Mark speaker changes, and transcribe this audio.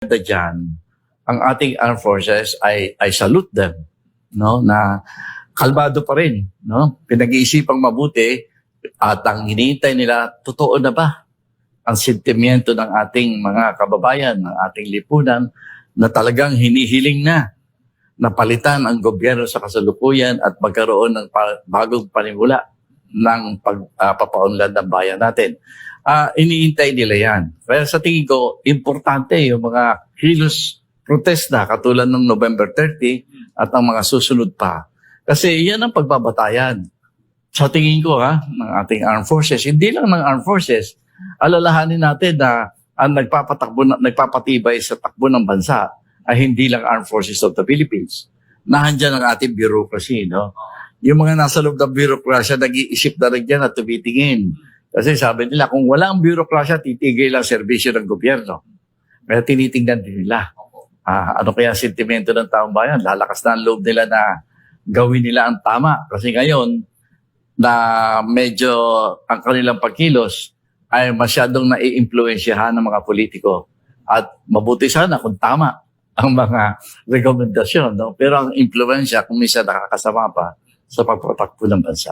Speaker 1: Dyan, ang ating armed forces I salute them, no, na kalmado pa rin, no? Pinag-iisipang mabuti at ang hinihintay nila, totoo na ba ang sentimiento ng ating mga kababayan, ng ating lipunan na talagang hinihiling na napalitan ang gobyerno sa kasalukuyan at magkaroon ng bagong panimula ng pagpapaunlad ng bayan natin. Iniintay nila yan. Kaya sa tingin ko, importante yung mga kilos protesta katulad ng November 30 at ang mga susunod pa. Kasi yan ang pagbabatayan. Sa tingin ko ng ating armed forces, hindi lang ng armed forces, alalahanin natin na ang nagpapatibay sa takbo ng bansa ay hindi lang armed forces of the Philippines. Nahandyan ang ating bureaucracy, no? Yung mga nasa loob ng bureaucracy, nag-iisip na rin dyan at tumitingin. Kasi sabi nila, kung wala ang bureaucracy, titigil ang serbisyo ng gobyerno. Kaya tinitingnan din nila. Ano kaya sentimento ng taong bayan? Lalakas na ang loob nila na gawin nila ang tama. Kasi ngayon, na medyo ang kanilang pagkilos ay masyadong nai-impluensyahan ng mga politiko. At mabuti sana kung tama ang mga rekomendasyon. No? Pero ang impluensya, kung minsan nakakasama pa sa pagpatakbo ng bansa.